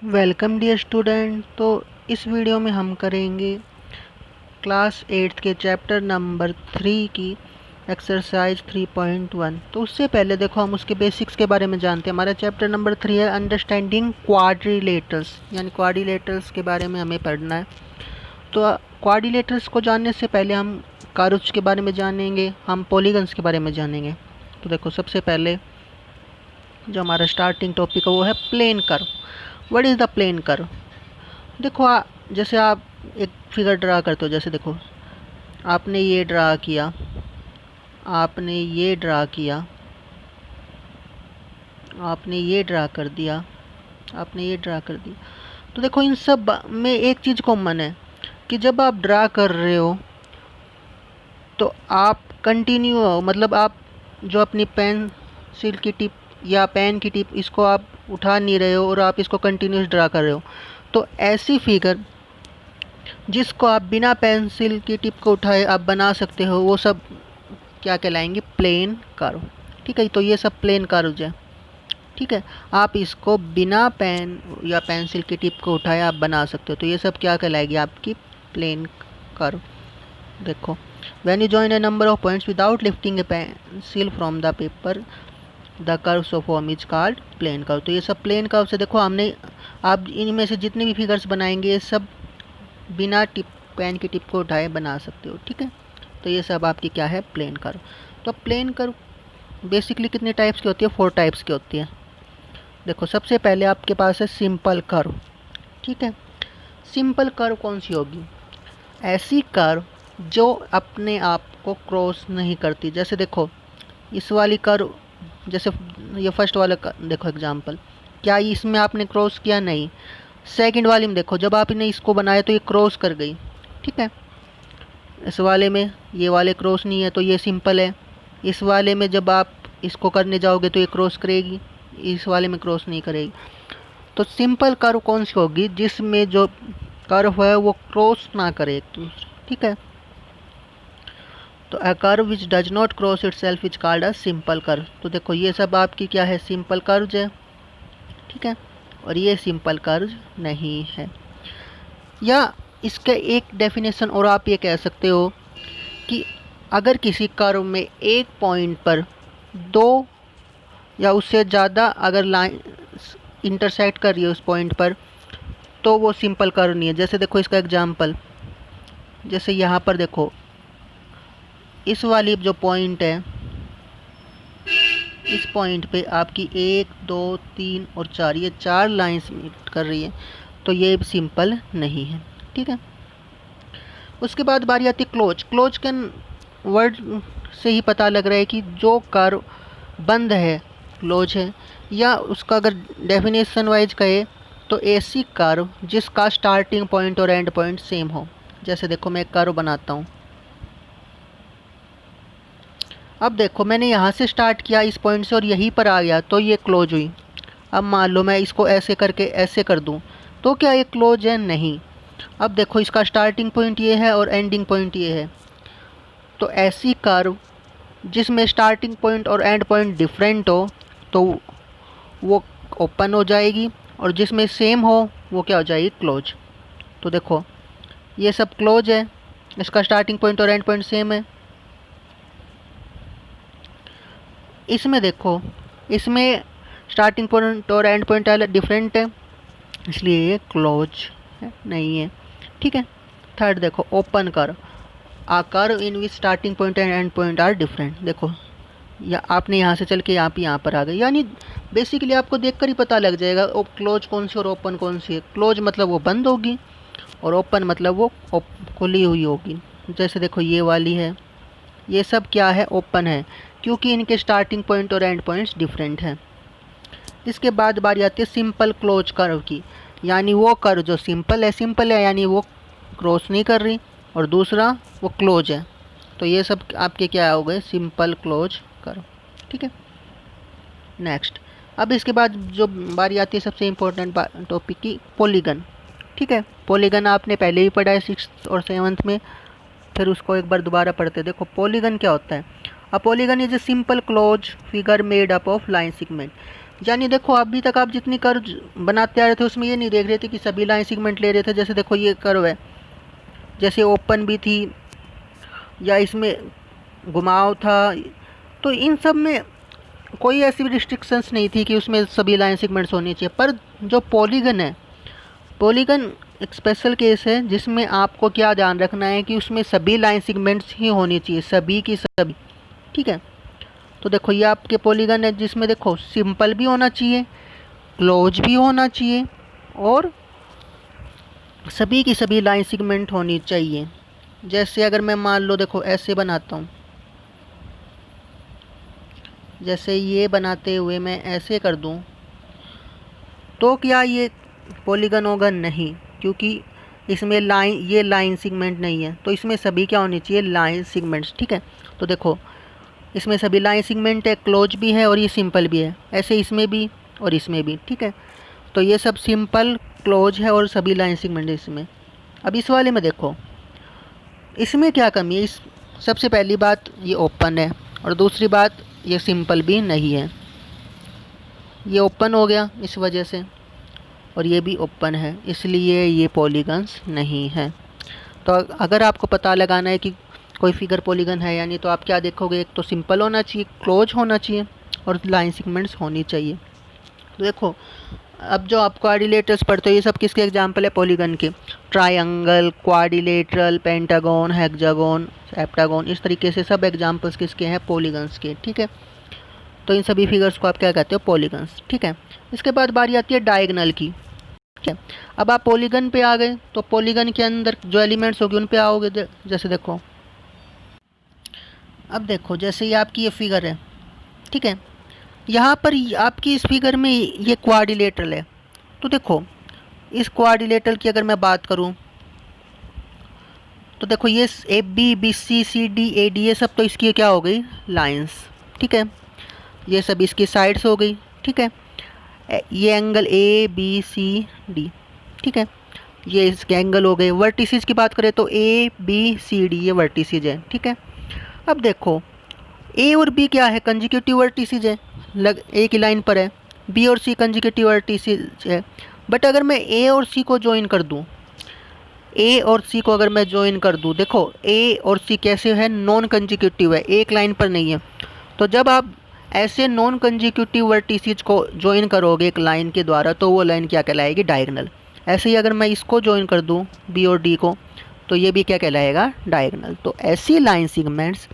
Welcome dear student. तो इस video में हम करेंगे क्लास 8 के चैप्टर नंबर 3 की एक्सरसाइज 3.1। तो उससे पहले देखो हम उसके बेसिक्स के बारे में जानते हैं। हमारा चैप्टर नंबर 3 है अंडरस्टैंडिंग क्वाड्रिलेटरल्स, यानी क्वाड्रिलेटरल्स के बारे में हमें पढ़ना है। तो क्वाड्रिलेटरल्स को जानने से पहले हम कर्व्स के बारे में जानेंगे, हम पॉलीगन्स के बारे में जानेंगे। तो देखो सबसे पहले जो हमारा स्टार्टिंग टॉपिक है वो है plane curve. What is the plane curve? देखो जैसे आप एक फिगर ड्रा करते हो, जैसे देखो आपने ये ड्रा किया, आपने ये ड्रा किया, आपने ये ड्रा कर दिया, आपने ये ड्रा कर दिया। तो देखो इन सब में एक चीज़ कॉमन है कि जब आप ड्रा कर रहे हो तो आप कंटिन्यू हो, मतलब आप जो अपनी पेंसिल की टिप या पेन की टिप इसको आप उठा नहीं रहे हो और आप इसको कंटिन्यूस ड्रा कर रहे हो। तो ऐसी फिगर जिसको आप बिना पेंसिल की टिप को उठाए आप बना सकते हो, वो सब क्या कहलाएंगे? Plane curve. ठीक है, तो ये सब प्लेन कर्व है। ठीक है, आप इसको बिना पेन या पेंसिल की टिप को उठाए आप बना सकते हो, तो ये सब क्या कहलाएगी? आपकी प्लेन कर्व। देखो when you join a number of points without lifting a pencil from the paper the curve of form is called plane curve. तो ये सब प्लेन कर्व से देखो हमने, आप इनमें से जितने भी फिगर्स बनाएंगे ये सब बिना टिप पेन की टिप को उठाए बना सकते हो। ठीक है, तो ये सब आपकी क्या है? Plane curve. तो प्लेन कर्व बेसिकली कितने टाइप्स की होती है? 4 टाइप्स की होती है। देखो सबसे पहले आपके पास है सिंपल कर्व। ठीक है, सिंपल कर्व कौन सी होगी? ऐसी कर्व जो अपने आप को क्रॉस नहीं करती। जैसे देखो इस वाली कर्व, जैसे ये फर्स्ट वाला देखो एग्जांपल, क्या इसमें आपने क्रॉस किया? नहीं। सेकंड वाले में देखो जब आपने इसको बनाया तो ये क्रॉस कर गई। ठीक है, इस वाले में ये वाले क्रॉस नहीं है तो ये सिंपल है। इस वाले में जब आप इसको करने जाओगे तो ये क्रॉस करेगी, इस वाले में क्रॉस नहीं करेगी। तो सिंपल कर्व कौन सी होगी? जिसमें जो कर्व है वो क्रॉस ना करे एक दूसरे। ठीक है, तो a curve which does not cross it self is called a simple curve. तो देखो ये सब आपकी क्या है? सिंपल कर्व है। ठीक है, और ये सिंपल कर्व नहीं है। या इसका एक डेफिनेशन और आप ये कह सकते हो कि अगर किसी कर्व में एक पॉइंट पर दो या उससे ज़्यादा अगर लाइन इंटरसेक्ट कर रही है उस पॉइंट पर, तो वो सिंपल कर्व नहीं है। जैसे देखो इसका एग्जांपल, जैसे यहाँ पर देखो इस वाली जो पॉइंट है, इस पॉइंट पे आपकी 1 2 3 और 4, ये 4 लाइंस मीट कर रही है, तो ये सिंपल नहीं है। ठीक है, उसके बाद बारी आती है क्लोज। क्लोज के वर्ड से ही पता लग रहा है कि जो कर्व बंद है क्लोज है। या उसका अगर डेफिनेशन वाइज कहे तो ऐसी कर्व जिसका स्टार्टिंग पॉइंट और एंड पॉइंट सेम हो। जैसे देखो मैं एक कर्व बनाता हूँ, अब देखो मैंने यहाँ से स्टार्ट किया इस पॉइंट से और यहीं पर आ गया तो ये क्लोज हुई। अब मान लो मैं इसको ऐसे करके ऐसे कर दूँ तो क्या ये क्लोज है? नहीं। अब देखो इसका स्टार्टिंग पॉइंट ये है और एंडिंग पॉइंट ये है, तो ऐसी कर्व जिसमें स्टार्टिंग पॉइंट और एंड पॉइंट डिफरेंट हो तो वो ओपन हो जाएगी, और जिसमें सेम हो वो क्या हो जाएगी? क्लोज। तो देखो ये सब क्लोज है, इसका स्टार्टिंग पॉइंट और एंड पॉइंट सेम है। इसमें देखो इसमें स्टार्टिंग पॉइंट और एंड पॉइंट डिफरेंट है, इसलिए ये क्लोज है, नहीं है। ठीक है, थर्ड देखो open curve, a curve in which starting point and end point are different. देखो या आपने यहाँ से चल के यहाँ पर आ गए, यानी बेसिकली आपको देखकर ही पता लग जाएगा वो क्लोज कौन सी और ओपन कौन सी है। क्लोज मतलब वो बंद होगी और ओपन मतलब वो खुली हुई होगी। जैसे देखो ये वाली है, ये सब क्या है? ओपन है, क्योंकि इनके स्टार्टिंग पॉइंट और एंड पॉइंट्स डिफरेंट हैं। इसके बाद बारी आती है सिंपल क्लोज कर्व की, यानी वो कर्व जो सिंपल है यानी वो क्रॉस नहीं कर रही, और दूसरा वो क्लोज है। तो ये सब आपके क्या हो गए? Simple close curve. ठीक है, नेक्स्ट अब इसके बाद जो बारी आती है सबसे इम्पोर्टेंट टॉपिक की, पॉलीगन। ठीक है, पॉलीगन आपने पहले भी पढ़ा है 6th और 7th में, फिर उसको एक बार दोबारा पढ़ते। देखो पॉलीगन क्या होता है? A polygon is a simple close figure made up of line segment. यानी देखो अभी तक आप जितनी कर्व बनाते आ रहे थे उसमें ये नहीं देख रहे थे कि सभी लाइन सेगमेंट ले रहे थे। जैसे देखो ये कर्व है, जैसे ओपन भी थी या इसमें घुमाव था, तो इन सब में कोई ऐसी रिस्ट्रिक्शंस नहीं थी कि उसमें सभी लाइन सेगमेंट्स होनी चाहिए। पर जो पॉलीगन है, पॉलीगन एक स्पेशल केस है जिसमें आपको क्या ध्यान रखना है कि उसमें सभी लाइन सेगमेंट्स ही होनी चाहिए, सभी की सभी। ठीक है, तो देखो ये आपके पॉलीगन है जिसमें देखो सिंपल भी होना चाहिए, क्लोज भी होना चाहिए और सभी की सभी लाइन सेगमेंट होनी चाहिए। जैसे अगर मैं मान लो देखो ऐसे बनाता हूँ, जैसे ये बनाते हुए मैं ऐसे कर दूँ, तो क्या ये पॉलीगन होगा? नहीं, क्योंकि इसमें ये लाइन सेगमेंट नहीं है। तो इसमें सभी क्या होनी चाहिए? Line segments. ठीक है, तो देखो इसमें सभी लाइन सेगमेंट है, क्लोज भी है और ये सिंपल भी है, ऐसे इसमें भी और इसमें भी। ठीक है, तो ये सब सिंपल, क्लोज है और सभी लाइन सेगमेंट है इसमें। अब इस वाले में देखो इसमें क्या कमी है। इस सबसे पहली बात ये ओपन है और दूसरी बात ये सिंपल भी नहीं है। ये ओपन हो गया इस वजह से और ये भी ओपन है, इसलिए ये पॉलीगन्स नहीं है। तो अगर आपको पता लगाना है कि कोई फिगर पॉलीगन है या नहीं, तो आप क्या देखोगे? एक तो सिंपल होना चाहिए, क्लोज होना चाहिए और लाइन सेगमेंट्स होनी चाहिए। तो देखो अब जो आप क्वाड्रिलेटरल्स पढ़ते हो ये सब किसके एग्जाम्पल है? पॉलीगन के। Triangle, quadrilateral, pentagon, hexagon, heptagon, इस तरीके से सब एग्जाम्पल्स किसके हैं? पॉलीगन्स के। ठीक है, तो इन सभी फिगर्स को आप क्या कहते हो? पॉलीगन्स। ठीक है, इसके बाद बारी आती है डायगोनल की। ठीक है, अब आप पॉलीगन पे आ गए तो पॉलीगन के अंदर जो एलिमेंट्स होंगे उन पे आओगे। जैसे देखो, अब देखो जैसे ये आपकी ये फिगर है, ठीक है, यहाँ पर आपकी इस फिगर में ये क्वाड्रिलेटरल है। तो देखो इस क्वाड्रिलेटरल की अगर मैं बात करूँ तो देखो ये A B, B C, C D, A D, ये सब तो इसकी क्या हो गई? लाइंस। ठीक है, ये सब इसकी साइड्स हो गई। ठीक है, ये angle A B C D. ठीक है, ये इसके एंगल हो गए। वर्टिसेस की बात करें तो ए बी सी डी ये वर्टिसेस है। ठीक है, अब देखो ए और बी क्या है? कंजिक्यूटिव वर्टिसेस है, एक ही लाइन पर है। बी और सी कंजिक्यूटिव वर्टिसेस है। बट अगर मैं ए और सी को ज्वाइन कर दूं, ए और सी को अगर मैं ज्वाइन कर दूं, देखो ए और सी कैसे है? नॉन कंजिक्यूटिव है, एक लाइन पर नहीं है। तो जब आप ऐसे नॉन कंजिक्यूटिव वर्टिसेस को ज्वाइन करोगे एक लाइन के द्वारा, तो वो लाइन क्या कहलाएगी? डायगोनल। ऐसे ही अगर मैं इसको ज्वाइन कर दूं बी और डी को, तो ये भी क्या कहलाएगा? डायगोनल। तो ऐसी लाइन सेगमेंट्स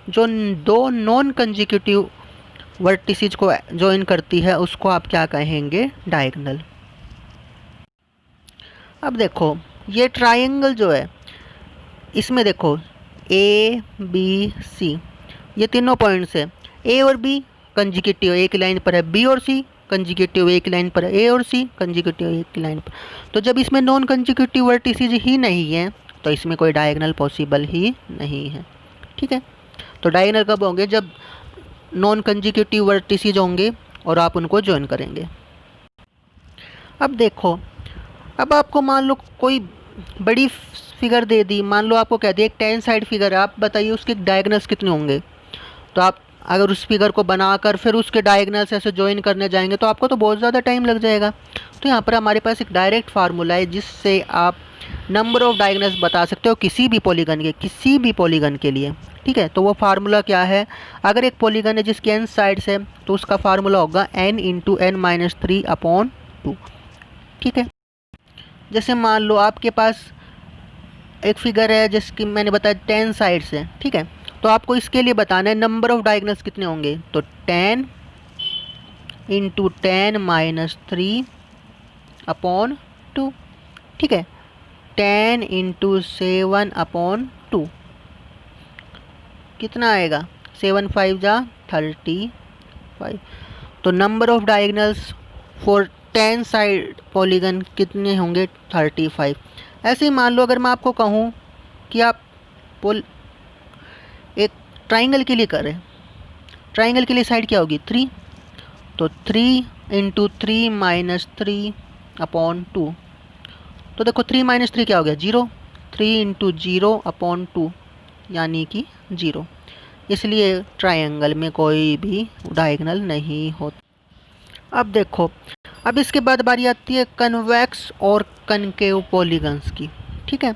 जो दो नॉन कंजिक्यूटिव वर्टिसेस को ज्वाइन करती है उसको आप क्या कहेंगे? डायगोनल। अब देखो ये ट्रायंगल जो है इसमें देखो ए बी सी ये तीनों पॉइंट्स है। ए और बी कंजिक्यूटिव एक लाइन पर है, बी और सी कंजिक्यूटिव एक लाइन पर है, ए और सी कंजिक्यूटिव एक लाइन पर। तो जब इसमें नॉन कंजिक्यूटिव वर्टिसेस ही नहीं है तो इसमें कोई डायगोनल पॉसिबल ही नहीं है। ठीक है, तो डायगोनल कब होंगे? जब नॉन कंजिक्यूटिव वर्टिसेस होंगे और आप उनको ज्वाइन करेंगे। अब देखो, अब आपको मान लो कोई बड़ी फिगर दे दी, मान लो आपको कह दिया एक 10 साइड फिगर है, आप बताइए उसके डायगोनल्स कितने होंगे। तो आप अगर उस फिगर को बनाकर फिर उसके डायगोनल्स ऐसे ज्वाइन करने जाएंगे तो आपको तो बहुत ज़्यादा टाइम लग जाएगा। तो यहाँ पर हमारे पास एक डायरेक्ट फार्मूला है जिससे आप नंबर ऑफ डायगोनल्स बता सकते हो किसी भी पॉलीगन के लिए। ठीक है, तो वो फार्मूला क्या है? अगर एक पॉलीगन है जिसकी n साइड्स है तो उसका फार्मूला होगा n इंटू n माइनस 3/2। ठीक है, जैसे मान लो आपके पास एक फिगर है जिसकी मैंने बताया 10 साइड्स है। ठीक है, तो आपको इसके लिए बताना है नंबर ऑफ डायगोनल्स कितने होंगे। तो 10 इंटू 10 माइनस 3/2। ठीक है, 10 इंटू 7/2 कितना आएगा? 7 5 जा 35। तो number of diagonals for 10 side polygon कितने होंगे? 35। ऐसे ही मान लो अगर मैं आपको कहूँ कि आप एक ट्राइंगल के लिए करें, ट्राइंगल के लिए साइड क्या होगी? 3। तो 3 इंटू 3 माइनस 3/2। तो देखो 3 माइनस 3 क्या हो गया? 0। 3 इंटू 0/2 यानी कि 0। इसलिए ट्रायंगल में कोई भी डायगोनल नहीं होता। अब देखो, अब इसके बाद बारी आती है कन्वेक्स और कनकेव पॉलीगन्स की। ठीक है,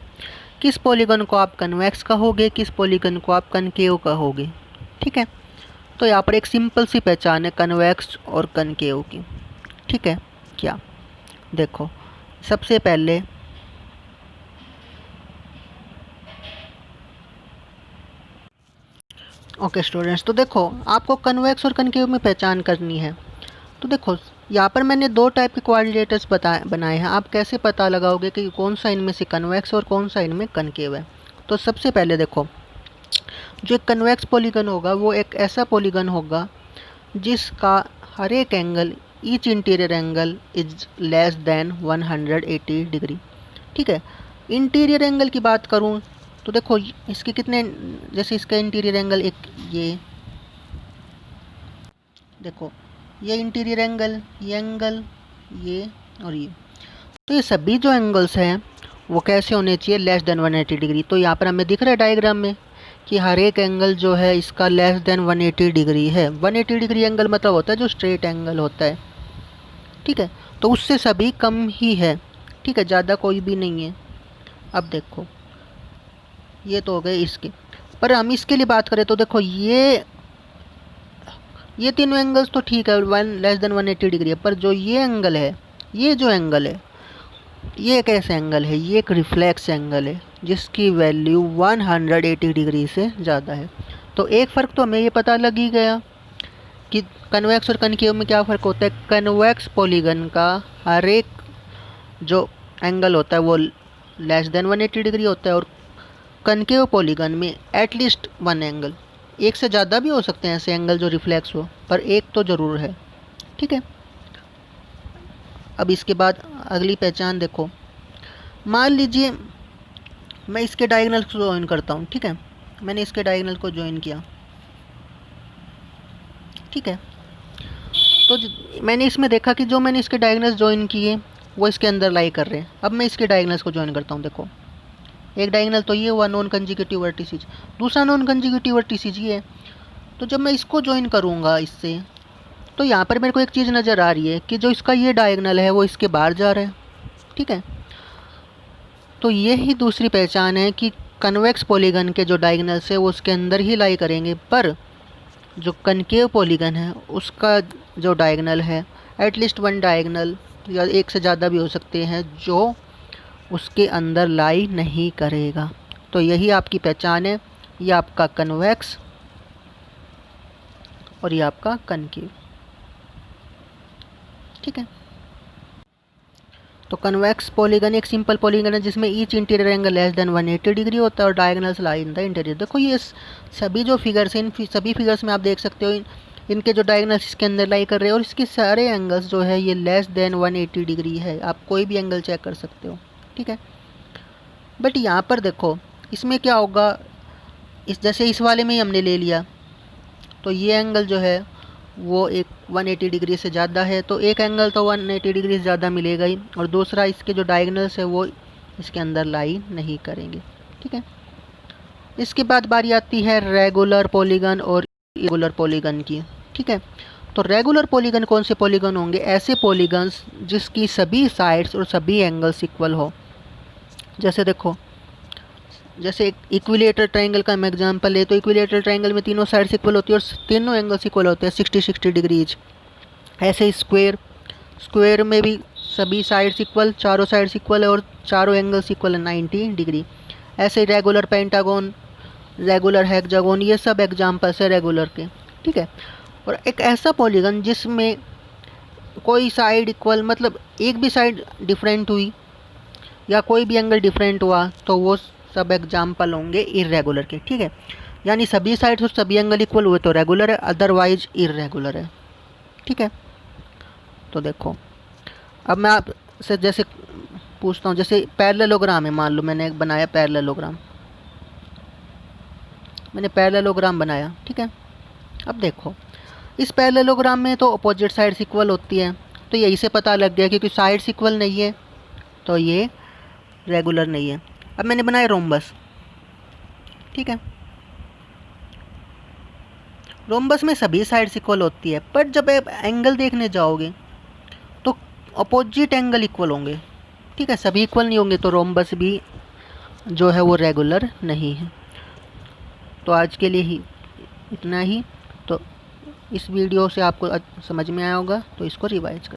किस पॉलीगन को आप कन्वेक्स कहोगे, किस पॉलीगन को आप कनकेव कहोगे। ठीक है, तो यहाँ पर एक सिंपल सी पहचान है कन्वेक्स और कनकेव की। ठीक है, क्या देखो, सबसे पहले ओके स्टूडेंट्स, तो देखो आपको कन्वेक्स और कनकेव में पहचान करनी है। तो देखो यहाँ पर मैंने दो टाइप के कोऑर्डिनेटर्स बनाए हैं। आप कैसे पता लगाओगे कि कौन सा इनमें से कन्वेक्स और कौन सा इनमें कनकेव है। तो सबसे पहले देखो, जो एक कन्वेक्स पॉलीगन होगा वो एक ऐसा पॉलीगन होगा जिसका हर एक angle, each interior angle is less than 180 degree. ठीक है, इंटीरियर एंगल की बात करूँ तो देखो इसके कितने, जैसे इसका इंटीरियर एंगल एक, ये देखो ये इंटीरियर एंगल, ये एंगल, ये और ये, तो ये सभी जो एंगल्स हैं वो कैसे होने चाहिए, लेस देन 180 डिग्री। तो यहाँ पर हमें दिख रहा है डायग्राम में कि हर एक एंगल जो है इसका लेस देन 180 डिग्री है। 180 डिग्री एंगल मतलब होता है जो स्ट्रेट एंगल होता है। ठीक है, तो उससे सभी कम ही है। ठीक है, ज़्यादा कोई भी नहीं है। अब देखो ये तो हो गए इसके, पर हम इसके लिए बात करें तो देखो ये तीनों एंगल्स तो ठीक है, वन लेस देन 180 डिग्री है, पर जो ये एंगल है, ये जो एंगल है, ये एक ऐसा एंगल है, ये एक रिफ्लेक्स एंगल है जिसकी वैल्यू 180 डिग्री से ज़्यादा है। तो एक फ़र्क तो हमें ये पता लग ही गया कि कन्वेक्स और कनकेव में क्या फ़र्क होता है। कन्वेक्स पॉलीगन का हर एक जो एंगल होता है वो लेस देन 180 डिग्री होता है, और कनकेव पॉलीगन में एटलीस्ट वन एंगल, एक से ज़्यादा भी हो सकते हैं ऐसे एंगल जो रिफ्लेक्स हो, पर एक तो ज़रूर है। ठीक है, अब इसके बाद अगली पहचान देखो, मान लीजिए मैं इसके डायगोनल को ज्वाइन करता हूँ। ठीक है, मैंने इसके डायगोनल को ज्वाइन किया। ठीक है, तो मैंने इसमें देखा कि जो मैंने इसके डायगोनल्स ज्वाइन किए वो इसके अंदर लाई कर रहे हैं। अब मैं इसके डायगोनल्स को ज्वाइन करता हूँ। देखो एक डायगोनल तो ये हुआ नॉन कंजिक्यूटिव वर्टिसेज, दूसरा नॉन कंजिक्यूटिव वर्टिसेज ये है। तो जब मैं इसको ज्वाइन करूँगा इससे, तो यहाँ पर मेरे को एक चीज़ नज़र आ रही है कि जो इसका ये डायगोनल है वो इसके बाहर जा रहा है। ठीक है, तो ये ही दूसरी पहचान है कि कन्वेक्स पॉलीगन के जो डायगोनल्स है वो उसके अंदर ही लाई करेंगे, पर जो कनकेव पॉलीगन है उसका जो डायगोनल है, एटलीस्ट वन डायगोनल या एक से ज़्यादा भी हो सकते हैं, जो उसके अंदर लाई नहीं करेगा। तो यही आपकी पहचान है, ये आपका कन्वेक्स और ये आपका कनकेव। ठीक है, तो कन्वेक्स पॉलीगन एक सिंपल पॉलीगन है जिसमें each interior angle less than 180 degree होता है और diagonals lie in the interior. देखो ये सभी जो फिगर्स हैं, इन सभी फिगर्स में आप देख सकते हो इनके जो डायगोनल्स इसके अंदर लाई कर रहे हैं, और इसके सारे एंगल्स जो है ये लेस देन 180 डिग्री है। आप कोई भी एंगल चेक कर सकते हो। ठीक है, बट यहाँ पर देखो इसमें क्या होगा, इस जैसे इस वाले में ही हमने ले लिया तो ये एंगल जो है वो एक 180 डिग्री से ज़्यादा है, तो एक एंगल तो 180 डिग्री से ज़्यादा मिलेगा ही, और दूसरा इसके जो डायगोनल्स है वो इसके अंदर लाई नहीं करेंगे। ठीक है, इसके बाद बारी आती है रेगुलर पॉलीगन और इरेगुलर पॉलीगन की। ठीक है, तो रेगुलर पॉलीगन कौन से पॉलीगन होंगे, ऐसे पॉलीगन्स जिसकी सभी साइड्स और सभी एंगल्स इक्वल हो। जैसे देखो, जैसे एक इक्विलेटर ट्रायंगल का हम एग्जांपल है, तो इक्विलेटर ट्रायंगल में तीनों साइड्स इक्वल होती है और तीनों एंगल्स इक्वल होते हैं 60-60 डिग्रीज। ऐसे स्क्वायर में भी सभी साइड्स इक्वल, चारों साइड्स इक्वल है और चारों एंगल्स इक्वल है 90 डिग्री। ऐसे रेगुलर पेंटागन, रेगुलर हेक्सागोन, ये सब एग्जांपल्स है रेगुलर के। ठीक है, और एक ऐसा पॉलीगन जिसमें कोई साइड इक्वल, मतलब एक भी साइड डिफरेंट हुई या कोई भी एंगल डिफरेंट हुआ तो वो सब एग्जाम्पल होंगे इरेगुलर के। ठीक है, यानी सभी साइड्स और सभी एंगल इक्वल हुए तो रेगुलर है, अदरवाइज इरेगुलर है। ठीक है, तो देखो अब मैं आपसे जैसे पूछता हूँ, जैसे पैरेललोग्राम है, मान लो मैंने एक बनाया पैरेललोग्राम, मैंने पैरेललोग्राम बनाया। ठीक है, अब देखो इस पैरेललोग्राम में तो अपोजिट साइड्स इक्वल होती हैं, तो यही से पता लग गया क्योंकि साइड्स इक्वल नहीं है तो ये रेगुलर नहीं है। अब मैंने बनाया रोम्बस। ठीक है, रोम्बस में सभी साइड्स इक्वल होती है, बट जब आप एंगल देखने जाओगे अपोजिट एंगल इक्वल होंगे। ठीक है, सभी इक्वल नहीं होंगे तो रोम्बस भी जो है वो रेगुलर नहीं है। तो आज के लिए ही इतना ही। तो इस वीडियो से आपको समझ में आया होगा, तो इसको रिवाइज कर